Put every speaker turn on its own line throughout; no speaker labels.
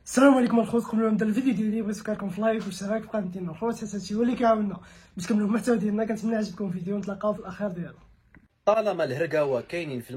السلام عليكم الخوت. قبل ما نبدا الفيديو ديالي بغيت نفكركم في لايك والاشتراك في القناه ديالنا الخوت، حيت هو اللي كيعاوننا باش نكملوا المحتوى ديالنا. كنتمنى يعجبكم الفيديو ونتلاقاو في الاخير ديالو.
طالما الهرقاوه كاينين في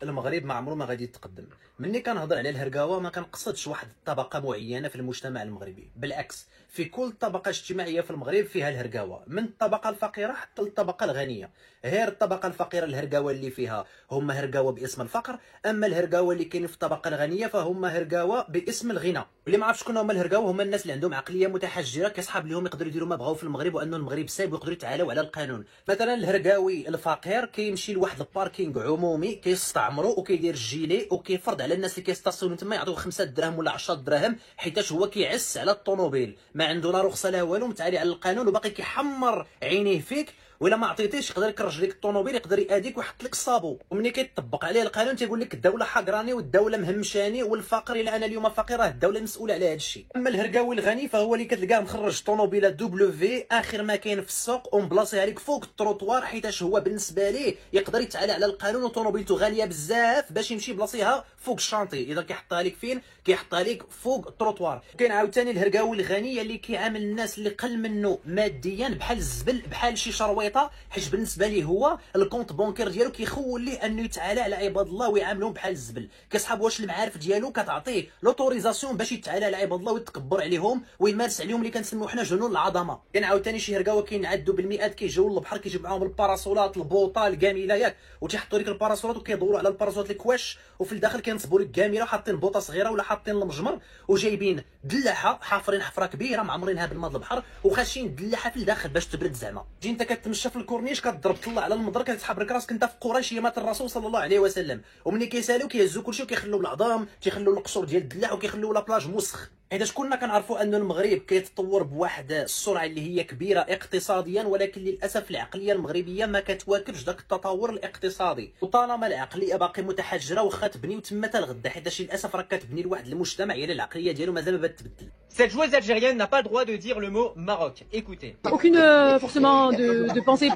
المغرب ما عمره ما غادي يتقدم. ملي كنهضر على الهرقاوه ما كنقصدش واحد الطبقه معينه في المجتمع المغربي، بالعكس في كل طبقه اجتماعيه في المغرب فيها الهرقاوه، من الطبقه الفقيره حتى للطبقه الغنيه. غير الطبقه الفقيره الهرقاوه اللي فيها هم هرقاوه باسم الفقر، اما الهرقاوه اللي كاينين في الطبقه الغنيه فهم هرقاوه باسم الغنى. اللي ما عرفش شكون هما الهرقاوه، هما الناس اللي عندهم عقليه متحجره كيصحاب لهم يقدروا يديروا ما بغاو في المغرب، وانه المغرب سايب ويقدروا يتعالوا على القانون. مثلا الهرقاوي الفقير كيمشي لواحد الباركينغ عمومي كيستعمروا وكيدير جيلي وكيفرض على الناس اللي كيستاسيونوا تما يعطوه 5 دراهم ولا 10 دراهم، حيتاش هو كيعس على الطوموبيل، ما عنده لا رخصه لا والو، متعالي على القانون وباقي كيحمر عينيه فيك. ولا ما عطيتيش يقدر يكرج لك الطوموبيل، يقدر ياديك ويحط لك الصابو. وملي كيطبق عليه القانون تيقول لك الدوله حقراني والدوله مهمشاني والفقر، الا انا اليوم فقير راه الدوله مسؤوله على هذا الشيء. اما الهرقاوي الغني فهو اللي كتلقاه مخرج طوموبيله دبليو اخر ما كاين في السوق ومبلاصيها لك فوق التروطوار، حيتاش هو بالنسبه ليه يقدر يتعالى على القانون، وطوموبيلته غاليه بزاف باش يمشي بلاصيها فوق الشانطي. اذا كيحطها لك فين؟ كيحطها لك فوق التروطوار. كاين عاوتاني الهرقاوي الغني اللي كيعامل الناس اللي قل منه ماديا بحال الزبل، بحال شي شرويطه، حيت بالنسبه ليه هو الكونت بونكير ديالو كيخول ليه انه يتعالى على عباد الله ويعاملهم بحال الزبل. كيصحاب واش المعارف ديالو كتعطيه لوتوريزاسيون باش يتعالى على عباد الله ويتكبر عليهم ويمارس عليهم اللي كنسميو حنا جنون العظمه. كاين عاوتاني شي هرقاوه كينعدوا بالمئات كيجيو للبحر، كيجيب معاهم الباراسولات البوطه الكامله ياك، وتيحطوا لك الباراسولات وكيدوروا على الباراسولات الكواش، وفي الداخل كينصبوا لك كامله وحاطين بوطه صغيره ولا حاطين المجمر، وجايبين دلاحه حافرين حفره كبيره معمرينها بالماء البحر وخاشين الدلاحه في الداخل باش تبرد. زعما تجي انت كتمشى في الكورنيش كتضرب طلع على المضر كتحبرك راسك انت في قريش يمات الرسول صلى الله عليه وسلم. وملي كيسالو كيهزوا كلشي وكيخلوا العظام، تيخلوا القشور ديال الدلاح وكيخلوا لا بلاج مسخ. حيت كنا كنعرفوا ان المغرب كيتطور بواحد السرعه اللي هي كبيره اقتصاديا، ولكن للاسف العقليه المغربيه ما كتواكبش داك التطور الاقتصادي. وطالما العقليه باقي متحجره واخا تبني وتما حتى الغدا، حيت للاسف راك كتبني لواحد المجتمع الا العقليه ديالو مازال ما تبدل.
Cette joueuse algérienne n'a pas le droit de dire le mot Maroc. Écoutez.
Aucune forcément de pensée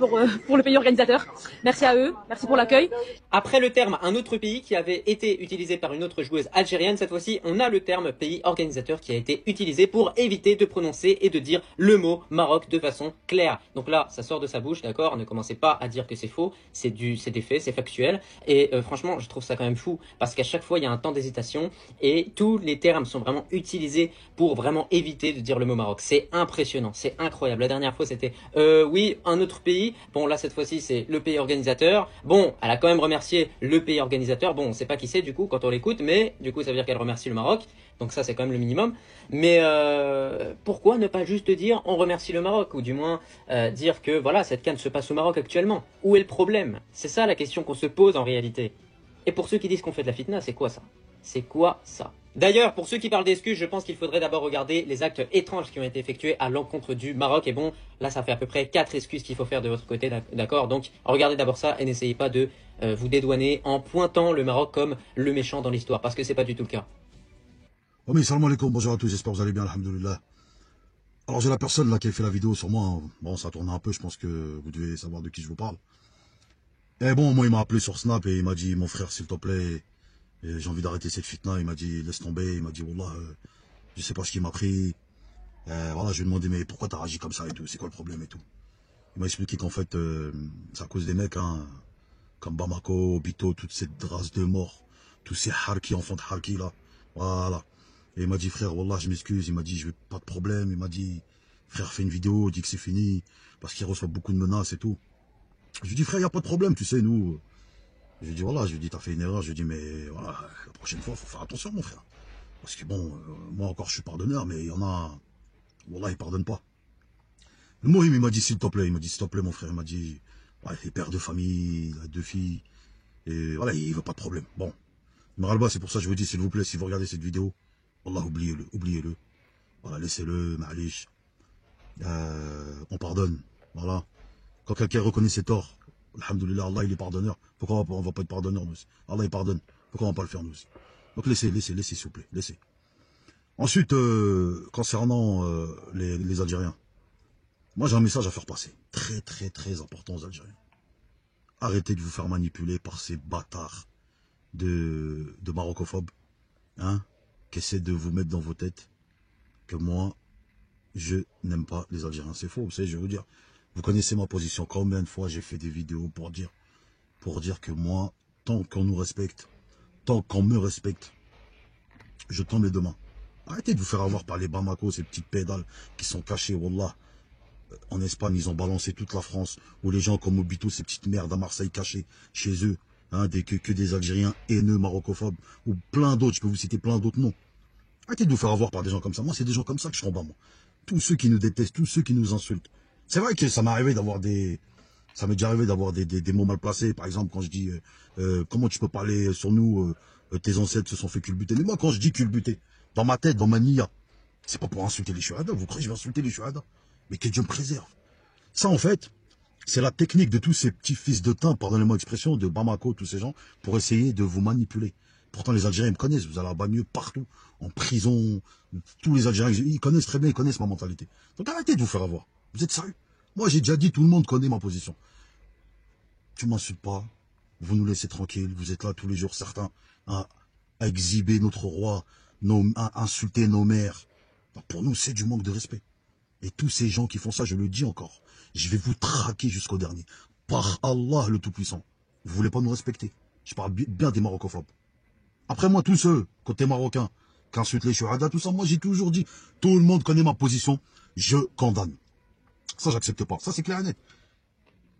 pour le pays organisateur. Merci à eux, merci pour l'accueil.
Après le terme un autre pays qui avait été utilisé par une autre joueuse algérienne, cette fois-ci on a le terme pays organisateur qui a été utilisé pour éviter de prononcer et de dire le mot Maroc de façon claire. Donc là, ça sort de sa bouche, d'accord? Ne commencez pas à dire que c'est faux, c'est des faits, c'est factuel. Et franchement, je trouve ça quand même fou parce qu'à chaque fois il y a un temps d'hésitation et tous les termes sont vraiment utilisés pour vraiment éviter de dire le mot Maroc. C'est impressionnant, c'est incroyable. La dernière fois c'était oui, un autre pays. Bon là cette fois-ci c'est le pays organisateur. Bon, elle a quand même remercié le pays organisateur. Bon, on sait pas qui c'est du coup quand on l'écoute, mais du coup ça veut dire qu'elle remercie le Maroc. Donc ça c'est quand même le minimum. Mais pourquoi ne pas juste dire on remercie le Maroc, ou du moins dire que voilà, cette CAN se passe au Maroc actuellement. Où est le problème? C'est ça la question qu'on se pose en réalité. Et pour ceux qui disent qu'on fait de la fitna, c'est quoi ça? C'est quoi ça? D'ailleurs, pour ceux qui parlent d'excuses, je pense qu'il faudrait d'abord regarder les actes étranges qui ont été effectués à l'encontre du Maroc. Et bon, là, ça fait à peu près 4 excuses qu'il faut faire de votre côté, d'accord? Donc, regardez d'abord ça et n'essayez pas de vous dédouaner en pointant le Maroc comme le méchant dans l'histoire, parce que c'est pas du tout le cas.
Oui, salam alaikum, bonjour à tous, j'espère que vous allez bien, alhamdoulilah. Alors, j'ai la personne là qui a fait la vidéo sur moi. Bon, ça tourne un peu, je pense que vous devez savoir de qui je vous parle. Et bon, moi, il m'a appelé sur Snap et il m'a dit, mon frère, s'il te plaît, j'ai envie d'arrêter cette fitna. Il m'a dit, laisse tomber. Il m'a dit, wallah, je sais pas ce qui m'a pris. Voilà, je lui ai demandé, mais pourquoi t'as réagi comme ça et tout? C'est quoi le problème et tout? Il m'a expliqué qu'en fait, c'est à cause des mecs, hein, comme Bamako, Bito, toute cette race de morts, tous ces harki, enfants de harki là. Voilà. Et il m'a dit, frère, wallah, je m'excuse. Il m'a dit, je veux pas de problème. Il m'a dit, frère, fais une vidéo, dis que c'est fini, parce qu'il reçoit beaucoup de menaces et tout. Je lui dis, frère, il n'y a pas de problème, tu sais, nous. Je lui dis, voilà, je lui dis, t'as fait une erreur. Je lui dis, mais voilà, la prochaine fois, il faut faire attention, mon frère. Parce que bon, moi encore, je suis pardonneur, mais il y en a, voilà, ils pardonnent pas. Le Mohim, il m'a dit, s'il te plaît, il m'a dit, s'il te plaît, mon frère, il m'a dit, ouais, il est père de famille, il a 2 filles, et voilà, il veut pas de problème. Bon, Maralba, c'est pour ça que je vous dis, s'il vous plaît, si vous regardez cette vidéo, wallah, oubliez-le, oubliez-le. Voilà, laissez-le, ma'alish. On pardonne, voilà. Quand quelqu'un reconnaît ses torts, alhamdoulilah, Allah il est pardonneur. Pourquoi on va pas être pardonneur nous? Allah il pardonne. Pourquoi on va pas le faire nous? Donc laissez s'il vous plaît, laissez. Ensuite, concernant les Algériens, moi j'ai un message à faire passer. Très très très important aux Algériens. Arrêtez de vous faire manipuler par ces bâtards de marocophobes, hein, qui essaie de vous mettre dans vos têtes que moi, je n'aime pas les Algériens. C'est faux, vous savez, je vais vous dire. Vous connaissez ma position. Combien de fois j'ai fait des vidéos pour dire que moi, tant qu'on nous respecte, tant qu'on me respecte, je tends mes deux mains. Arrêtez de vous faire avoir par les Bamako, ces petites pédales qui sont cachées, wallah. En Espagne, ils ont balancé toute la France, ou les gens comme Obito, ces petites merdes à Marseille cachées chez eux, hein, que des Algériens haineux, marocophobes, ou plein d'autres, je peux vous citer plein d'autres noms. Arrêtez de vous faire avoir par des gens comme ça. Moi, c'est des gens comme ça que je combats, moi. Tous ceux qui nous détestent, tous ceux qui nous insultent. C'est vrai que ça m'est arrivé d'avoir ça m'est déjà arrivé d'avoir des mots mal placés. Par exemple, quand je dis, comment tu peux parler sur nous, tes ancêtres se sont fait culbuter. Mais moi, quand je dis culbuter, dans ma tête, dans ma nia, c'est pas pour insulter les shuhada. Vous croyez que je vais insulter les shuhada? Mais que Dieu me préserve. Ça, en fait, c'est la technique de tous ces petits fils de teint, pardonnez-moi l'expression, de Bamako, tous ces gens, pour essayer de vous manipuler. Pourtant, les Algériens me connaissent. Vous allez à Bagneux partout, en prison. Tous les Algériens, ils connaissent très bien, ils connaissent ma mentalité. Donc arrêtez de vous faire avoir. Vous êtes sérieux? Moi, j'ai déjà dit, tout le monde connaît ma position. Tu m'insultes pas. Vous nous laissez tranquilles. Vous êtes là tous les jours, certains, à exhiber notre roi, à insulter nos mères. Donc, pour nous, c'est du manque de respect. Et tous ces gens qui font ça, je le dis encore, je vais vous traquer jusqu'au dernier. Par Allah le Tout-Puissant. Vous voulez pas nous respecter. Je parle bien des marocophobes. Après moi, tous ceux, côté marocain, qui insultent les shuhada, tout ça, moi j'ai toujours dit, tout le monde connaît ma position, je condamne. Ça, j'accepte pas. Ça, c'est clair et net.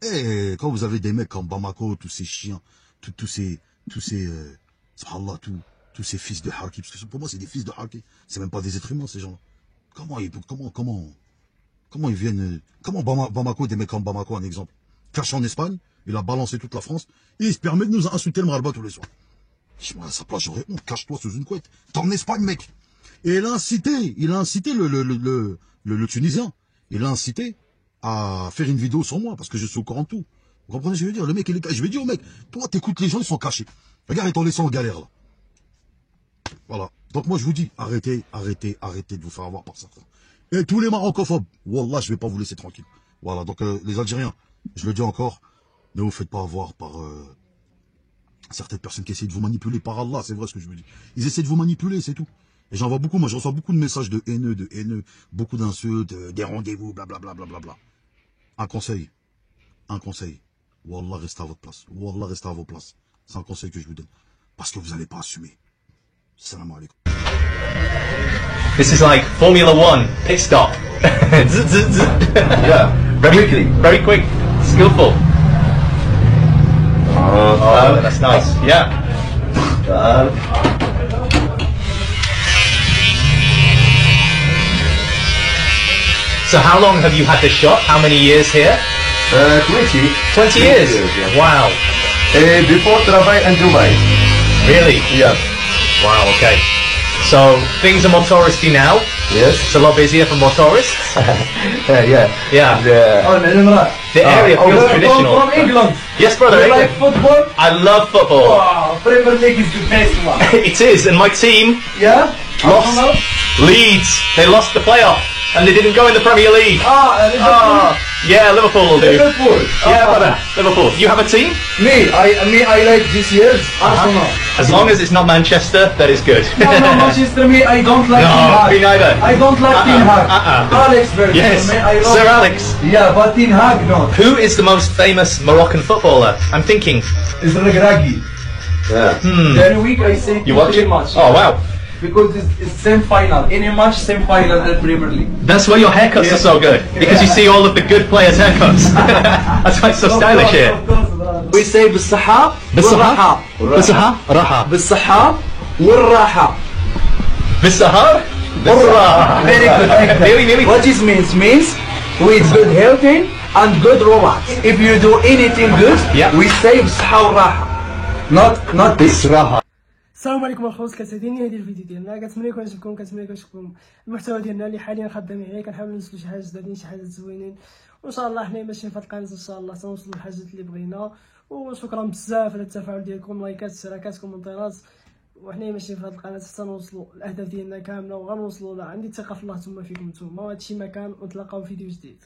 Et quand vous avez des mecs comme Bamako, tous ces chiens, tous ces fils de haki, parce que pour moi, c'est des fils de haki. C'est même pas des êtres humains, ces gens-là. Comment ils viennent, comment Bamako, des mecs comme Bamako, un exemple, caché en Espagne, il a balancé toute la France, et il se permet de nous insulter le Maralba tous les soirs. À sa place, j'aurais honte, cache-toi sous une couette. T'es en Espagne, mec. Et il a incité le Tunisien. Il a incité à faire une vidéo sur moi, parce que je suis au courant de tout. Vous comprenez ce que je veux dire? Le mec, il est caché. Je vais dire au mec, toi, t'écoutes les gens, ils sont cachés. Regarde, ils t'ont laissé en galère, là. Voilà. Donc moi, je vous dis, arrêtez de vous faire avoir par certains. Et tous les marocophobes, wallah, je vais pas vous laisser tranquille. Voilà. Donc, les Algériens, je le dis encore, ne vous faites pas avoir par certaines personnes qui essayent de vous manipuler. Par Allah, c'est vrai ce que je vous dis. Ils essaient de vous manipuler, c'est tout. Et j'en vois beaucoup, moi je reçois beaucoup de messages de haineux, beaucoup d'insultes, des rendez-vous, blablabla. Un conseil. Wallah, restez à votre place. Wallah, restez à vos places. C'est un conseil que je vous donne. Parce que vous n'allez pas assumer. Salam alaikum.
This is like Formula One pit stop. Yeah, very quick, skillful. Oh, that's nice. Yeah. So how long have you had this shop? How many years here?
20.
20 years?
Yeah.
Wow.
Before travail in Dubai.
Really?
Yes.
Wow, okay. So things are more touristy now.
Yes.
It's a lot busier for more tourists.
Yeah.
Yeah. The area feels traditional.
From England.
Yes, brother.
You like football?
I love football.
Wow, Premier League is the best one.
It is, and my team
Yeah?
lost. Leeds. They lost the playoff, and they didn't go in the Premier League.
Liverpool.
Yeah, Liverpool will do.
Liverpool.
Yeah, brother. Liverpool. You have a team?
I like this year's Arsenal.
As long as it's not Manchester, that is good.
No, Manchester, I don't like Ten
No,
Hag.
me neither.
I don't like Ten Hag. Alex Ferguson.
Yes,
I love
Sir Alex.
Yeah, but Ten Hag no.
Who is the most famous Moroccan footballer? I'm thinking.
It's Regragui.
Yeah.
Every week I say
You watch it?
much.
Oh, wow.
Because it's same final. Any match, same final in the Premier League.
That's why your haircuts are so good. Because you see all of the good players' haircuts. That's why it's so stylish here.
We say بالصحة والراحة.
بالصحة راحة.
بالصحة والراحة.
بالسهر والراحة.
Very good.
Really.
What this means with good health and good robot. If you do anything good,
Yeah.
we say بالصحة والراحة. Not بالراحة.
السلام عليكم الخوت، كتساعديني هذه الفيديو ديالنا، كنتمنى يكون عجبكم، كنتمنى يكون عجبكم المحتوى ديالنا اللي حاليا خدامين عليه، كنحاولوا ننزلوا شي حاجه زادين، شي حاجه زوينين، وان شاء الله حنا ماشيين في هاد القناه ان شاء الله تنوصلوا للحاجات اللي بغينا. وشكرا بزاف على التفاعل ديالكم، لايكات، اشتراكات، كومنتيرات، وحنا ماشيين في هاد القناه حتى نوصلوا الاهداف ديالنا كامله، وغنوصلوا لها. عندي الثقه في الله ثم فيكم نتوما، وهادشي ما كان، ونتلاقاو في فيديو جديد.